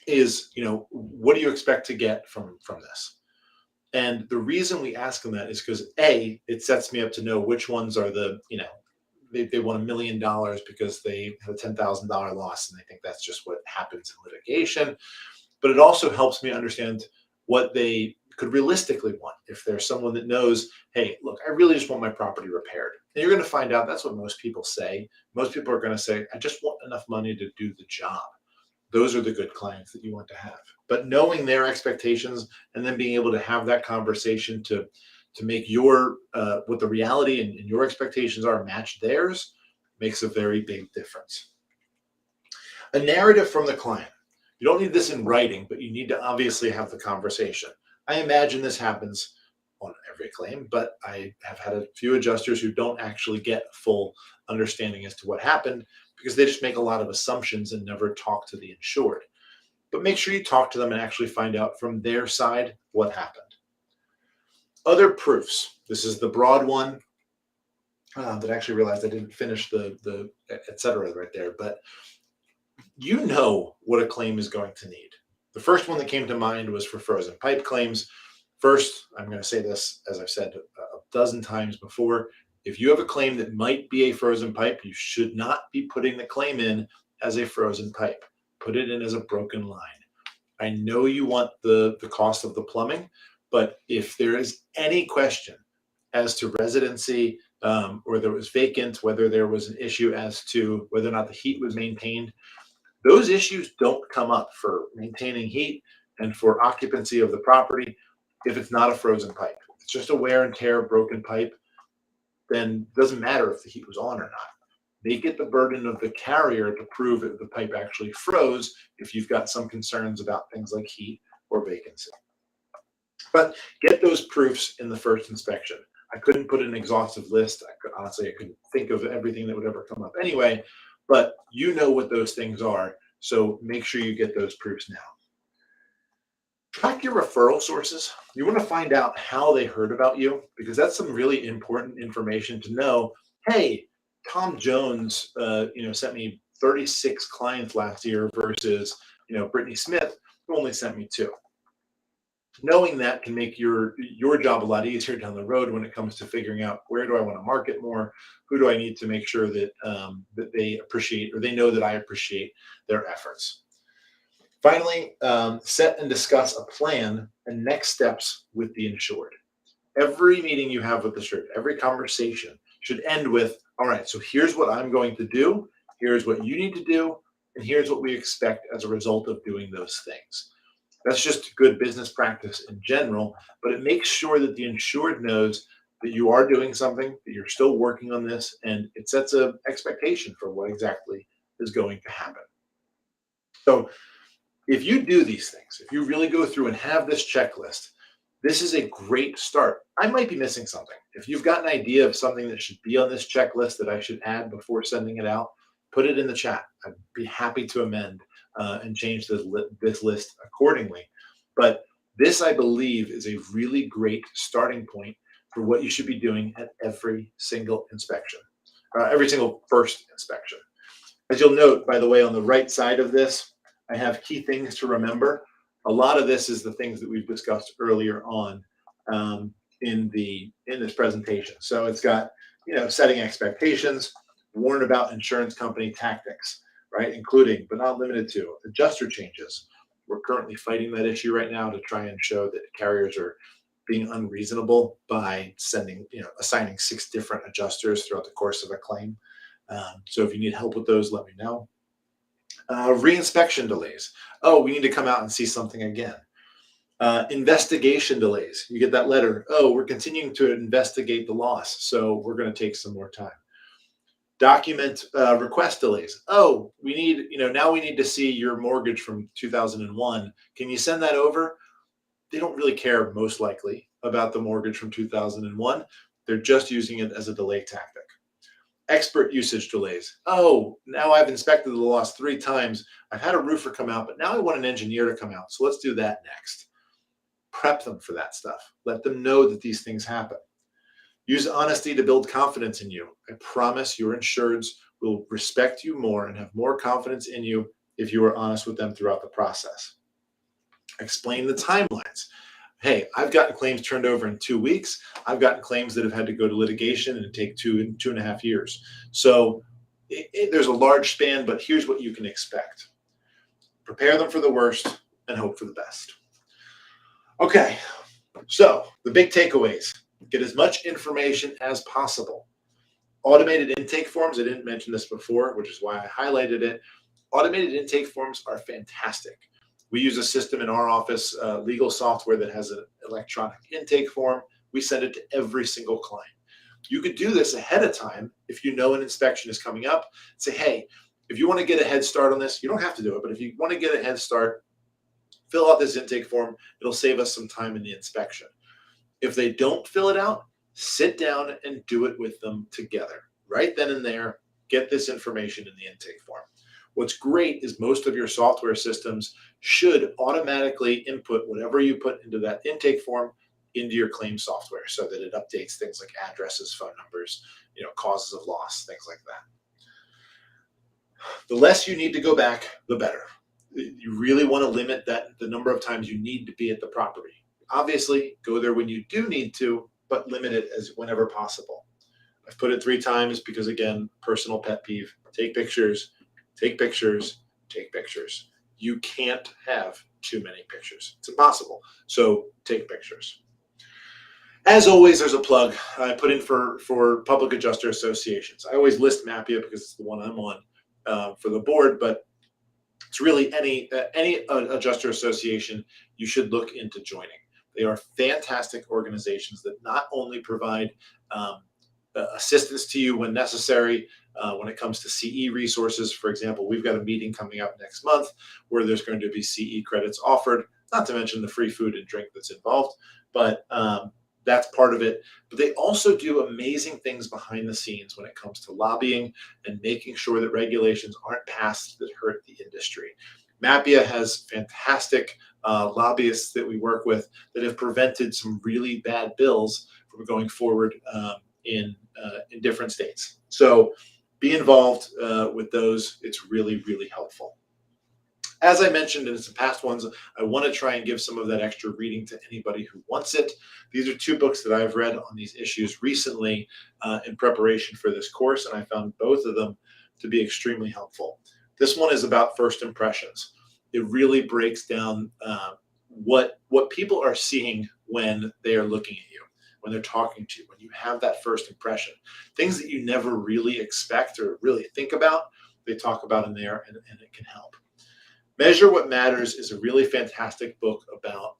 is, what do you expect to get from this? And the reason we ask them that is because it sets me up to know which ones are the, they want $1 million because they have a $10,000 loss, and they think that's just what happens in litigation. But it also helps me understand what they could realistically want. If there's someone that knows, hey, look, I really just want my property repaired. And you're going to find out that's what most people say. Most people are going to say, I just want enough money to do the job. Those are the good clients that you want to have. But knowing their expectations and then being able to have that conversation to make your what the reality and your expectations are match theirs makes a very big difference. A narrative from the client. You don't need this in writing, but you need to obviously have the conversation. I imagine this happens on every claim, but I have had a few adjusters who don't actually get full understanding as to what happened because they just make a lot of assumptions and never talk to the insured. But make sure you talk to them and actually find out from their side what happened. Other proofs. This is the broad one that I actually realized I didn't finish the et cetera right there, but you know what a claim is going to need. The first one that came to mind was for frozen pipe claims. First, I'm going to say this, as I've said a dozen times before, if you have a claim that might be a frozen pipe, you should not be putting the claim in as a frozen pipe. Put it in as a broken line. I know you want the cost of the plumbing, but if there is any question as to residency, or there was vacant, whether there was an issue as to whether or not the heat was maintained, those issues don't come up for maintaining heat and for occupancy of the property if it's not a frozen pipe. If it's just a wear and tear broken pipe, then it doesn't matter if the heat was on or not. They get the burden of the carrier to prove that the pipe actually froze if you've got some concerns about things like heat or vacancy. But get those proofs in the first inspection. I couldn't put an exhaustive list. Honestly, I couldn't think of everything that would ever come up anyway, but you know what those things are, so make sure you get those proofs now. Track your referral sources. You want to find out how they heard about you, because that's some really important information to know. Hey, Tom Jones, sent me 36 clients last year versus, Brittany Smith, who only sent me 2. Knowing that can make your job a lot easier down the road when it comes to figuring out where do I want to market more, who do I need to make sure that that they appreciate or they know that I appreciate their efforts. Finally, set and discuss a plan and next steps with the insured. Every meeting you have with the insured, every conversation should end with, all right, so here's what I'm going to do, here's what you need to do, and here's what we expect as a result of doing those things. That's just good business practice in general, but it makes sure that the insured knows that you are doing something, that you're still working on this, and it sets an expectation for what exactly is going to happen. So if you do these things, if you really go through and have this checklist, this is a great start. I might be missing something. If you've got an idea of something that should be on this checklist that I should add before sending it out, put it in the chat. I'd be happy to amend and change this list accordingly. But this, I believe, is a really great starting point for what you should be doing at every single inspection, every single first inspection. As you'll note, by the way, on the right side of this, I have key things to remember. A lot of this is the things that we've discussed earlier on in this presentation. So it's got, setting expectations, warn about insurance company tactics, right? Including, but not limited to, adjuster changes. We're currently fighting that issue right now to try and show that carriers are being unreasonable by assigning 6 different adjusters throughout the course of a claim. So if you need help with those, let me know. Reinspection delays. Oh, we need to come out and see something again. Investigation delays. You get that letter. Oh, we're continuing to investigate the loss, so we're going to take some more time. Document request delays. Oh, we need, now we need to see your mortgage from 2001. Can you send that over? They don't really care, most likely, about the mortgage from 2001. They're just using it as a delay tactic. Expert usage delays. Oh, now I've inspected the loss 3 times. I've had a roofer come out, but now I want an engineer to come out. So let's do that next. Prep them for that stuff. Let them know that these things happen. Use honesty to build confidence in you. I promise your insureds will respect you more and have more confidence in you if you are honest with them throughout the process. Explain the timelines. Hey, I've gotten claims turned over in 2 weeks. I've gotten claims that have had to go to litigation and take 2.5 years. So there's a large span, but here's what you can expect. Prepare them for the worst and hope for the best. Okay, so the big takeaways. Get as much information as possible. Automated intake forms, I didn't mention this before, which is why I highlighted it. Automated intake forms are fantastic. We use a system in our office, legal software that has an electronic intake form. We send it to every single client. You could do this ahead of time if you know an inspection is coming up. Say, hey, if you want to get a head start on this, you don't have to do it, but if you want to get a head start, fill out this intake form. It'll save us some time in the inspection. If they don't fill it out, sit down and do it with them together. Right then and there, get this information in the intake form. What's great is most of your software systems should automatically input whatever you put into that intake form into your claim software so that it updates things like addresses, phone numbers, causes of loss, things like that. The less you need to go back, the better. You really want to limit the number of times you need to be at the property. Obviously, go there when you do need to, but limit it as whenever possible. I've put it 3 times because, again, personal pet peeve. Take pictures, take pictures, take pictures. You can't have too many pictures. It's impossible. So take pictures. As always, there's a plug I put in for public adjuster associations. I always list Mapia because it's the one I'm on for the board, but it's really any adjuster association you should look into joining. They are fantastic organizations that not only provide assistance to you when necessary when it comes to CE resources. For example, we've got a meeting coming up next month where there's going to be CE credits offered, not to mention the free food and drink that's involved, but that's part of it. But they also do amazing things behind the scenes when it comes to lobbying and making sure that regulations aren't passed that hurt the industry. Mapia has fantastic lobbyists that we work with that have prevented some really bad bills from going forward in different states. So be involved with those. It's really, really helpful. As I mentioned in some past ones, I want to try and give some of that extra reading to anybody who wants it. These are 2 books that I've read on these issues recently in preparation for this course, and I found both of them to be extremely helpful. This one is about first impressions. It really breaks down what people are seeing when they are looking at you, when they're talking to you, when you have that first impression. Things that you never really expect or really think about, they talk about in there, and it can help. Measure What Matters is a really fantastic book about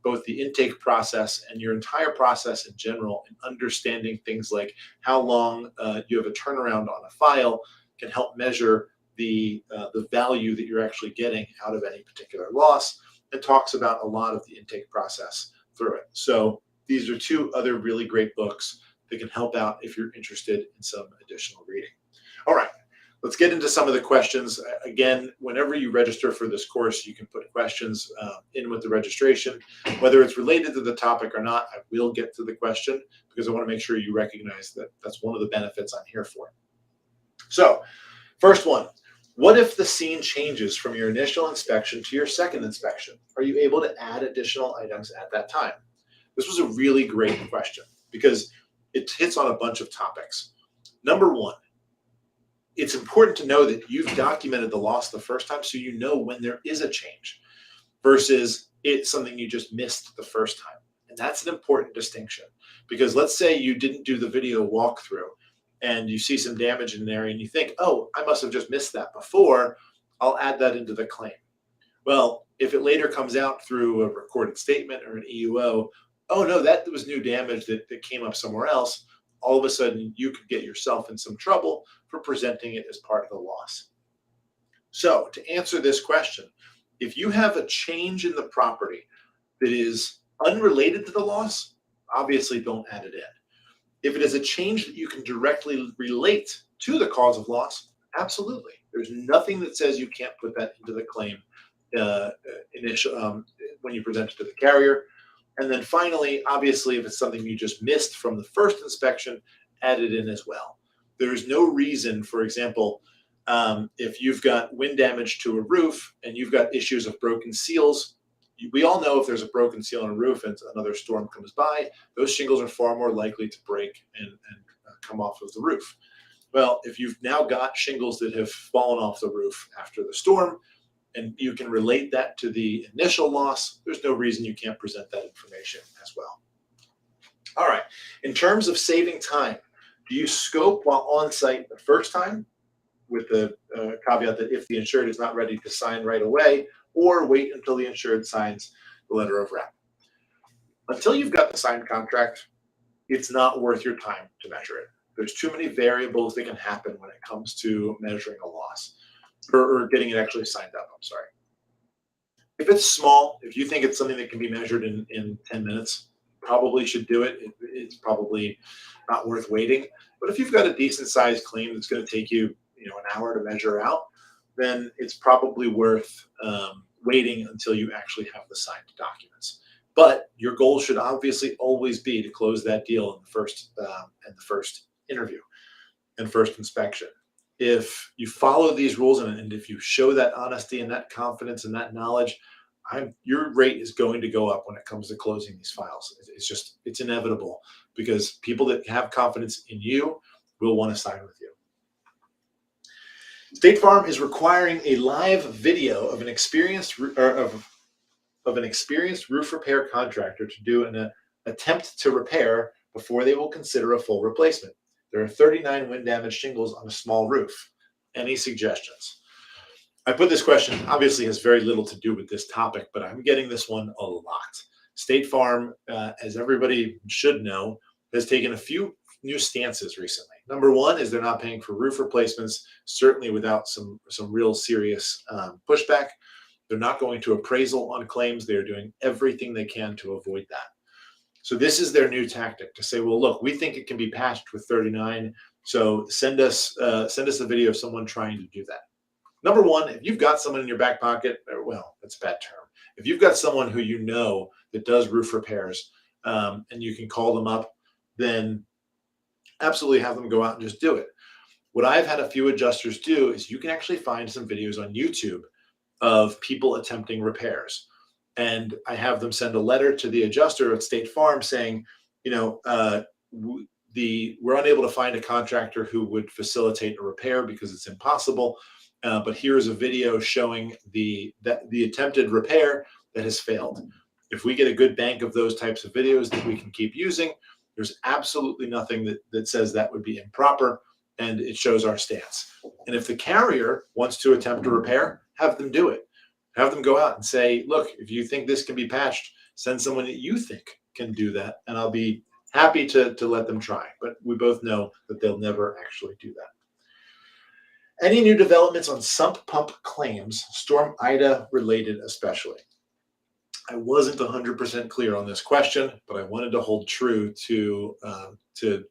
both the intake process and your entire process in general, and understanding things like how long you have a turnaround on a file can help measure the value that you're actually getting out of any particular loss, and talks about a lot of the intake process through it. So these are 2 other really great books that can help out if you're interested in some additional reading. All right. Let's get into some of the questions. Again, whenever you register for this course, you can put questions in with the registration. Whether it's related to the topic or not, I will get to the question because I want to make sure you recognize that that's one of the benefits I'm here for. So, first one, what if the scene changes from your initial inspection to your second inspection? Are you able to add additional items at that time? This was a really great question because it hits on a bunch of topics. Number one, it's important to know that you've documented the loss the first time so you know when there is a change versus it's something you just missed the first time. And that's an important distinction because let's say you didn't do the video walkthrough and you see some damage in there and you think, oh, I must have just missed that before. I'll add that into the claim. Well, if it later comes out through a recorded statement or an EUO, oh no, that was new damage that came up somewhere else. All of a sudden you could get yourself in some trouble for presenting it as part of the loss. So to answer this question, if you have a change in the property that is unrelated to the loss, obviously don't add it in. If it is a change that you can directly relate to the cause of loss, absolutely. There's nothing that says you can't put that into the claim when you present it to the carrier. And then finally, obviously, if it's something you just missed from the first inspection, add it in as well. There's no reason, for example, if you've got wind damage to a roof and you've got issues of broken seals, we all know if there's a broken seal on a roof and another storm comes by, those shingles are far more likely to break and come off of the roof. Well, if you've now got shingles that have fallen off the roof after the storm, and you can relate that to the initial loss, there's no reason you can't present that information as well. All right, in terms of saving time, do you scope while on site the first time with the caveat that if the insured is not ready to sign right away, or wait until the insured signs the letter of rep? Until you've got the signed contract, it's not worth your time to measure it. There's too many variables that can happen when it comes to measuring a loss. Or getting it actually signed up, I'm sorry. If it's small, if you think it's something that can be measured in 10 minutes, probably should do it. It's probably not worth waiting. But if you've got a decent sized claim that's going to take you, an hour to measure out, then it's probably worth waiting until you actually have the signed documents. But your goal should obviously always be to close that deal in the first interview and first inspection. If you follow these rules and if you show that honesty and that confidence and that knowledge, your rate is going to go up when it comes to closing these files. It's inevitable because people that have confidence in you will want to sign with you. State Farm is requiring a live video of an experienced roof repair contractor to do an attempt to repair before they will consider a full replacement. There are 39 wind damaged shingles on a small roof. Any suggestions? I put this question, obviously has very little to do with this topic, but I'm getting this one a lot. State Farm, as everybody should know, has taken a few new stances recently. Number one is they're not paying for roof replacements, certainly without some real serious pushback. They're not going to appraisal on claims. They're doing everything they can to avoid that. So this is their new tactic to say, well, look, we think it can be patched with 39. So send us a video of someone trying to do that. Number one, if you've got someone in your back pocket, well, that's a bad term. If you've got someone who you know that does roof repairs and you can call them up, then absolutely have them go out and just do it. What I've had a few adjusters do is you can actually find some videos on YouTube of people attempting repairs. And I have them send a letter to the adjuster at State Farm saying, we're unable to find a contractor who would facilitate a repair because it's impossible. But here's a video showing the attempted repair that has failed. If we get a good bank of those types of videos that we can keep using, there's absolutely nothing that says that would be improper, and it shows our stance. And if the carrier wants to attempt a repair, have them do it. Have them go out and say, look, if you think this can be patched, send someone that you think can do that, and I'll be happy to let them try. But we both know that they'll never actually do that. Any new developments on sump pump claims, Storm Ida related especially? I wasn't 100% clear on this question, but I wanted to hold true to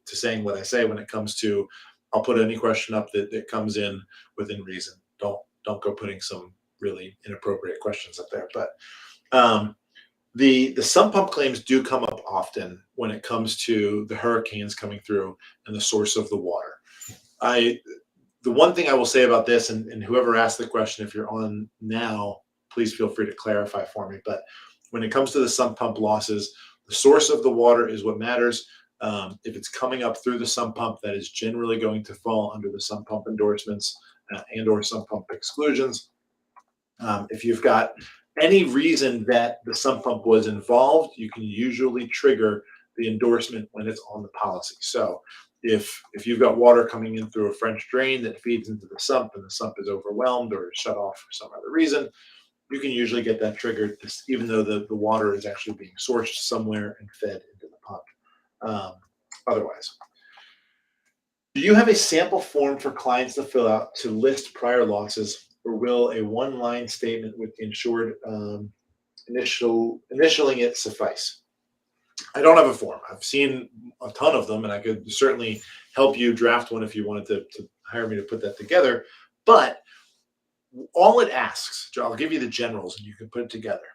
saying what I say when it comes to, I'll put any question up that comes in within reason. Don't go putting some really inappropriate questions up there. But the sump pump claims do come up often when it comes to the hurricanes coming through and the source of the water. The one thing I will say about this, and whoever asked the question, if you're on now, please feel free to clarify for me. But when it comes to the sump pump losses, the source of the water is what matters. If it's coming up through the sump pump, that is generally going to fall under the sump pump endorsements and or sump pump exclusions. If you've got any reason that the sump pump was involved, you can usually trigger the endorsement when it's on the policy. So if you've got water coming in through a French drain that feeds into the sump and the sump is overwhelmed or shut off for some other reason, you can usually get that triggered, even though the water is actually being sourced somewhere and fed into the pump. Otherwise, do you have a sample form for clients to fill out to list prior losses, or will a one-line statement with the insured initialing it suffice? I don't have a form. I've seen a ton of them, and I could certainly help you draft one if you wanted to hire me to put that together. But all it asks, I'll give you the generals and you can put it together.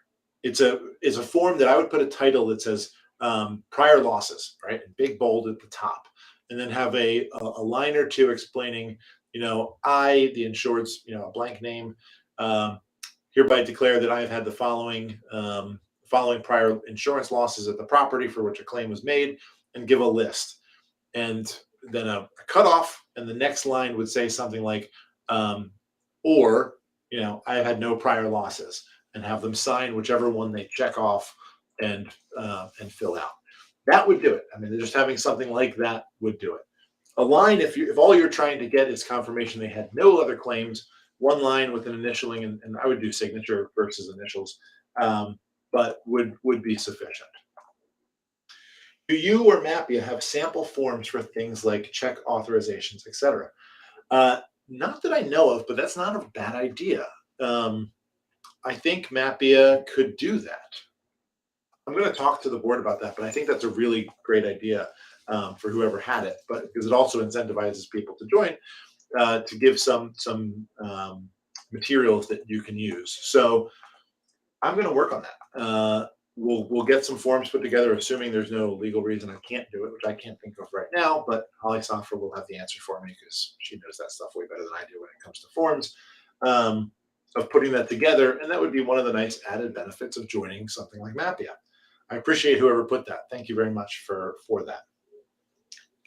It's a form that I would put a title that says prior losses, right? In big bold at the top. And then have a line or two explaining, I, the insured's, a blank name, hereby declare that I have had the following prior insurance losses at the property for which a claim was made, and give a list. And then a cutoff, and the next line would say something like, or, I have had no prior losses, and have them sign whichever one they check off and fill out. That would do it. I mean, just having something like that would do it. A line, if all you're trying to get is confirmation they had no other claims, one line with an initialing, and I would do signature versus initials, but would be sufficient. Do you or Mappia have sample forms for things like check authorizations, etc.? Not that I know of, but that's not a bad idea. I think Mappia could do that. I'm going to talk to the board about that, but I think that's a really great idea for whoever had it. But because it also incentivizes people to join, to give some materials that you can use. So I'm going to work on that. We'll get some forms put together, assuming there's no legal reason I can't do it, which I can't think of right now. But Holly Software will have the answer for me because she knows that stuff way better than I do when it comes to forms. Of putting that together, and that would be one of the nice added benefits of joining something like Mapia. I appreciate whoever put that. Thank you very much for that.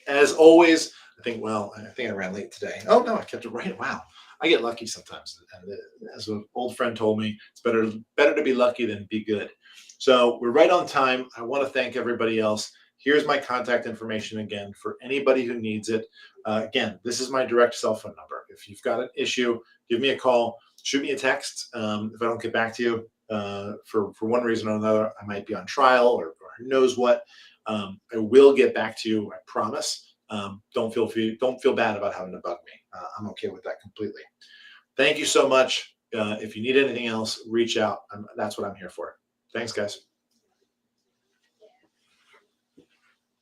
As always, I think I ran late today. Oh no, I kept it right. Wow, I get lucky sometimes. And as an old friend told me, it's better to be lucky than be good. So we're right on time. I want to thank everybody else. Here's my contact information again for anybody who needs it. Again, this is my direct cell phone number. If you've got an issue, give me a call, shoot me a text. If I don't get back to you for one reason or another, I might be on trial or who knows what. I will get back to you. I promise. Don't feel bad about having to bug me. I'm okay with that completely. Thank you so much. If you need anything else, reach out. That's what I'm here for. Thanks, guys.